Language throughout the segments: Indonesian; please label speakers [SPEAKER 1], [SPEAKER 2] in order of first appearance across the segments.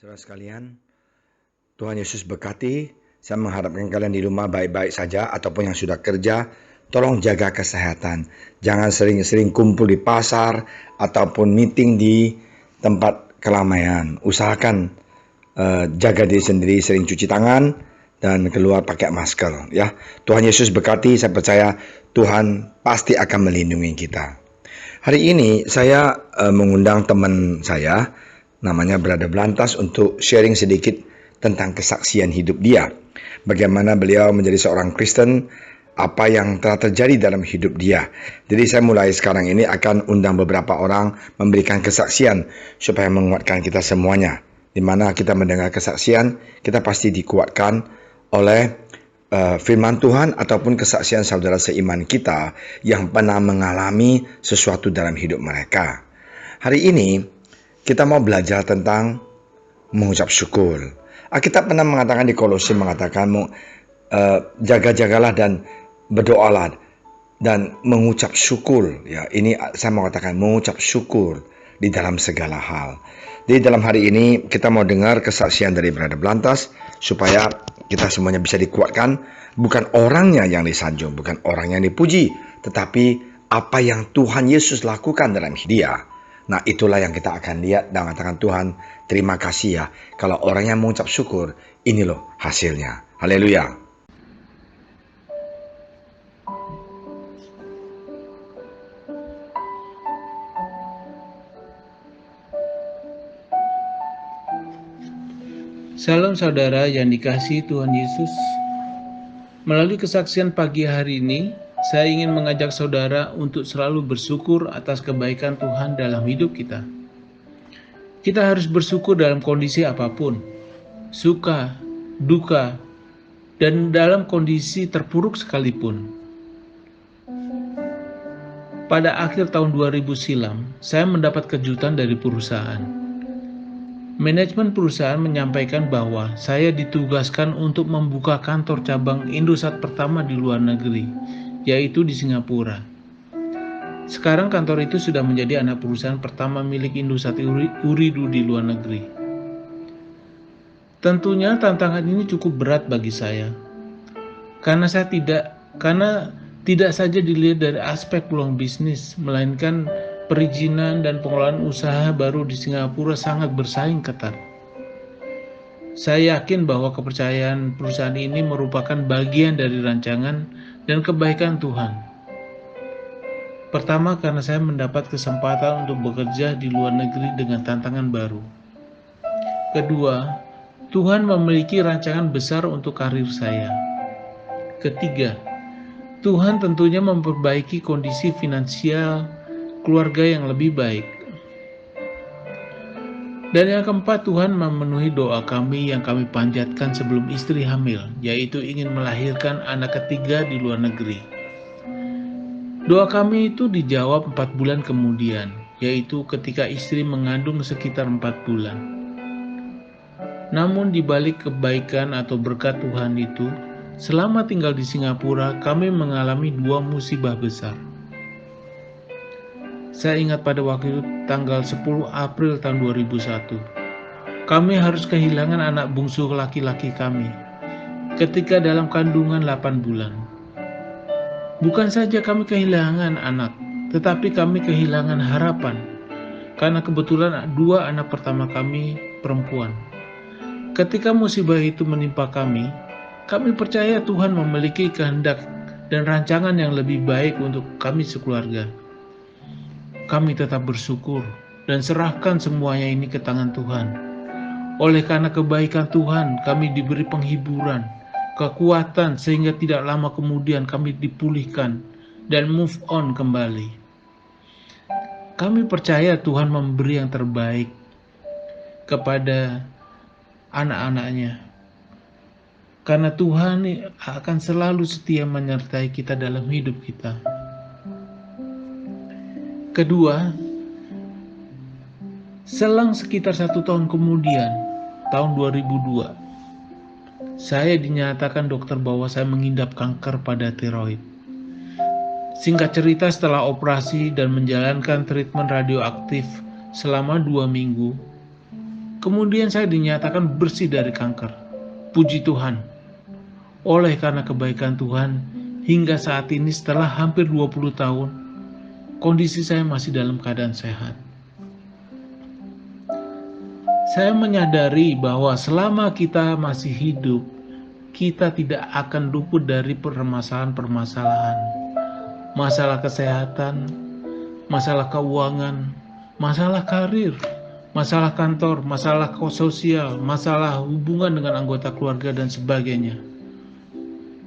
[SPEAKER 1] Saudara sekalian, Tuhan Yesus berkati. Saya mengharapkan kalian di rumah baik-baik saja, ataupun yang sudah kerja, tolong jaga kesehatan. Jangan sering-sering kumpul di pasar ataupun meeting di tempat keramaian. Usahakan jaga diri sendiri, sering cuci tangan dan keluar pakai masker. Ya, Tuhan Yesus berkati. Saya percaya Tuhan pasti akan melindungi kita. Hari ini saya mengundang teman saya, namanya Brother Blantas, untuk sharing sedikit tentang kesaksian hidup dia. Bagaimana beliau menjadi seorang Kristen, apa yang telah terjadi dalam hidup dia. Jadi saya mulai sekarang ini akan undang beberapa orang memberikan kesaksian supaya menguatkan kita semuanya. Di mana kita mendengar kesaksian, kita pasti dikuatkan oleh firman Tuhan ataupun kesaksian saudara seiman kita yang pernah mengalami sesuatu dalam hidup mereka. Hari ini kita mau belajar tentang mengucap syukur. Alkitab pernah mengatakan di Kolose, mengatakan jaga-jagalah dan berdoalah dan mengucap syukur. Ya, ini saya mau katakan mengucap syukur di dalam segala hal. Jadi dalam hari ini kita mau dengar kesaksian dari Brother Blantas supaya kita semuanya bisa dikuatkan. Bukan orangnya yang disanjung, bukan orang yang dipuji, tetapi apa yang Tuhan Yesus lakukan dalam hidup dia. Nah, itulah yang kita akan lihat dan mengatakan, Tuhan, terima kasih ya. Kalau orang yang mengucap syukur, ini loh hasilnya. Haleluya.
[SPEAKER 2] Salam saudara yang dikasihi Tuhan Yesus. Melalui kesaksian pagi hari ini, saya ingin mengajak saudara untuk selalu bersyukur atas kebaikan Tuhan dalam hidup kita. Kita harus bersyukur dalam kondisi apapun, suka, duka, dan dalam kondisi terpuruk sekalipun. Pada akhir tahun 2000 silam, saya mendapat kejutan dari perusahaan. Manajemen perusahaan menyampaikan bahwa saya ditugaskan untuk membuka kantor cabang Indosat pertama di luar negeri, yaitu di Singapura. Sekarang kantor itu sudah menjadi anak perusahaan pertama milik Indosat Ooredoo di luar negeri. Tentunya tantangan ini cukup berat bagi saya, karena tidak saja dilihat dari aspek peluang bisnis, melainkan perizinan dan pengelolaan usaha baru di Singapura sangat bersaing ketat. Saya yakin bahwa kepercayaan perusahaan ini merupakan bagian dari rancangan dan kebaikan Tuhan. Pertama, karena saya mendapat kesempatan untuk bekerja di luar negeri dengan tantangan baru. Kedua, Tuhan memiliki rancangan besar untuk karir saya. Ketiga, Tuhan tentunya memperbaiki kondisi finansial keluarga yang lebih baik. Dan yang keempat, Tuhan memenuhi doa kami yang kami panjatkan sebelum istri hamil, yaitu ingin melahirkan anak ketiga di luar negeri. Doa kami itu dijawab 4 bulan kemudian, yaitu ketika istri mengandung sekitar 4 bulan. Namun di balik kebaikan atau berkat Tuhan itu, selama tinggal di Singapura, kami mengalami 2 musibah besar. Saya ingat pada waktu itu tanggal 10 April tahun 2001. Kami harus kehilangan anak bungsu laki-laki kami ketika dalam kandungan 8 bulan. Bukan saja kami kehilangan anak, tetapi kami kehilangan harapan. Karena kebetulan 2 anak pertama kami perempuan. Ketika musibah itu menimpa kami percaya Tuhan memiliki kehendak dan rancangan yang lebih baik untuk kami sekeluarga. Kami tetap bersyukur dan serahkan semuanya ini ke tangan Tuhan. Oleh karena kebaikan Tuhan, kami diberi penghiburan, kekuatan, sehingga tidak lama kemudian kami dipulihkan dan move on kembali. Kami percaya Tuhan memberi yang terbaik kepada anak-anaknya. Karena Tuhan akan selalu setia menyertai kita dalam hidup kita. Kedua, selang sekitar 1 tahun kemudian, tahun 2002, saya dinyatakan dokter bahwa saya mengidap kanker pada tiroid. Singkat cerita, setelah operasi dan menjalankan treatment radioaktif selama 2 minggu, Kemudian saya dinyatakan bersih dari kanker. Puji Tuhan. Oleh karena kebaikan Tuhan, hingga saat ini setelah hampir 20 tahun, kondisi saya masih dalam keadaan sehat. Saya menyadari bahwa selama kita masih hidup, kita tidak akan luput dari permasalahan-permasalahan. Masalah kesehatan, masalah keuangan, masalah karir, masalah kantor, masalah sosial, masalah hubungan dengan anggota keluarga dan sebagainya.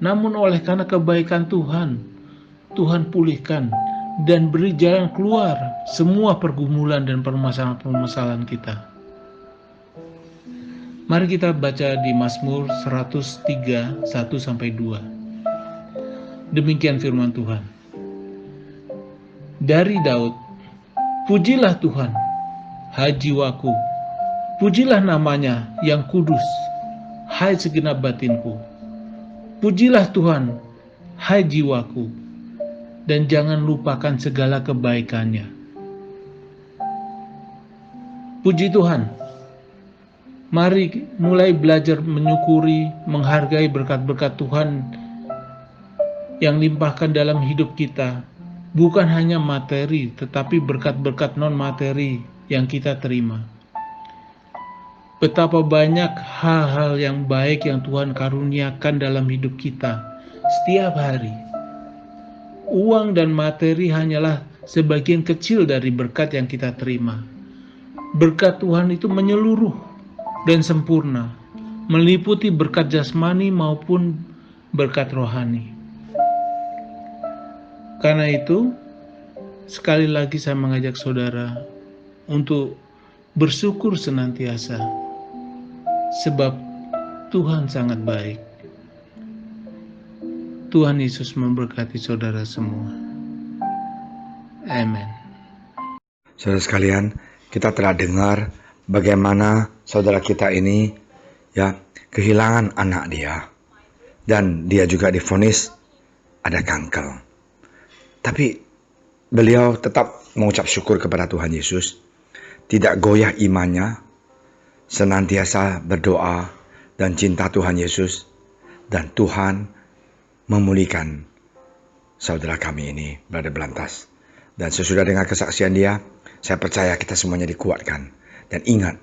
[SPEAKER 2] Namun oleh karena kebaikan Tuhan, Tuhan pulihkan dan beri jalan keluar semua pergumulan dan permasalahan-permasalahan kita. Mari kita baca di Mazmur 103, 1-2. Demikian firman Tuhan. Dari Daud, pujilah Tuhan, hai jiwaku, pujilah namanya yang kudus, hai segenap batinku. Pujilah Tuhan, hai jiwaku, dan jangan lupakan segala kebaikannya. Puji Tuhan. Mari mulai belajar menyukuri, menghargai berkat-berkat Tuhan yang limpahkan dalam hidup kita. Bukan hanya materi, tetapi berkat-berkat non-materi yang kita terima. Betapa banyak hal-hal yang baik yang Tuhan karuniakan dalam hidup kita setiap hari. Uang dan materi hanyalah sebagian kecil dari berkat yang kita terima. Berkat Tuhan itu menyeluruh dan sempurna, meliputi berkat jasmani maupun berkat rohani. Karena itu, sekali lagi saya mengajak saudara untuk bersyukur senantiasa, sebab Tuhan sangat baik. Tuhan Yesus memberkati saudara semua. Amin.
[SPEAKER 1] Saudara sekalian, kita telah dengar bagaimana saudara kita ini kehilangan anak dia, dan dia juga divonis ada kanker. Tapi beliau tetap mengucap syukur kepada Tuhan Yesus, tidak goyah imannya, senantiasa berdoa dan cinta Tuhan Yesus, dan Tuhan memulihkan saudara kami ini, Brother Blantas. Dan sesudah dengan kesaksian dia, saya percaya kita semuanya dikuatkan. Dan ingat,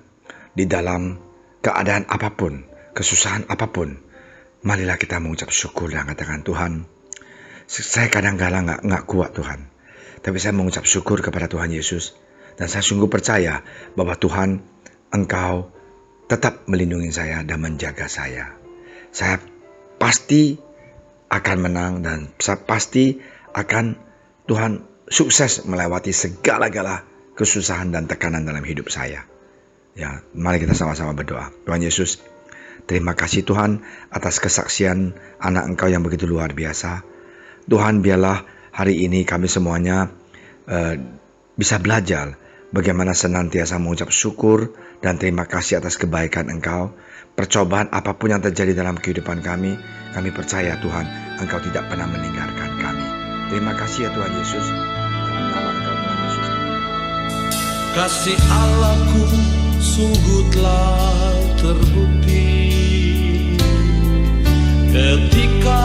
[SPEAKER 1] di dalam keadaan apapun, kesusahan apapun, marilah kita mengucap syukur dan katakan, Tuhan, saya kadang-kadang nggak kuat Tuhan, tapi saya mengucap syukur kepada Tuhan Yesus, dan saya sungguh percaya bahwa Tuhan, Engkau tetap melindungi saya dan menjaga saya. Saya pasti akan menang, dan saya pasti akan Tuhan sukses melewati segala-gala kesusahan dan tekanan dalam hidup saya. Ya, mari kita sama-sama berdoa. Tuhan Yesus, terima kasih Tuhan atas kesaksian anak Engkau yang begitu luar biasa. Tuhan, biarlah hari ini kami semuanya bisa belajar bagaimana senantiasa mengucap syukur dan terima kasih atas kebaikan Engkau. Percobaan apapun yang terjadi dalam kehidupan kami percaya Tuhan, Engkau tidak pernah meninggalkan kami. Terima kasih ya Tuhan Yesus. Dalam nama Engkau Tuhan Yesus.
[SPEAKER 3] Kasih Allahku sungguh telah terbukti ketika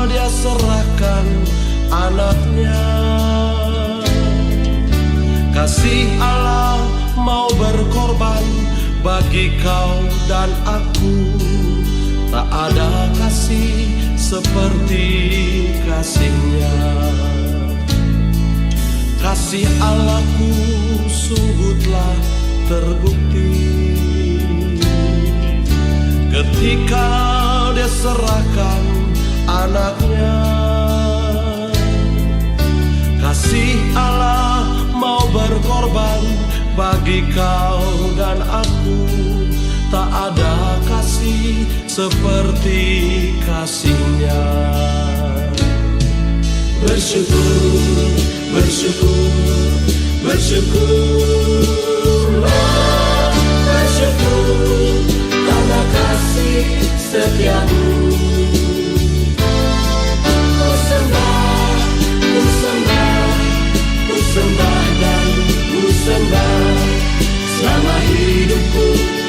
[SPEAKER 3] Dia serahkan anaknya. Kasih Allah mau berkorban bagi kau dan aku. Tak ada kasih seperti kasih-Nya. Kasih Allahku sungguh telah terbukti ketika Dia serahkan anaknya. Kasih Allah mau berkorban bagi kau dan aku. Tak ada kasih seperti kasih-Nya. Bersyukur, bersyukur, bersyukurlah, bersyukur karena kasih setiamu. Ku sembah, ku sembah, ku sembah dan ku sembah selama hidupku.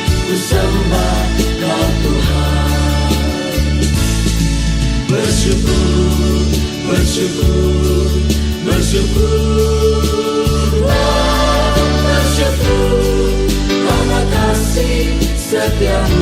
[SPEAKER 3] Bersyukurlah, bersyukur karena kasih setiamu.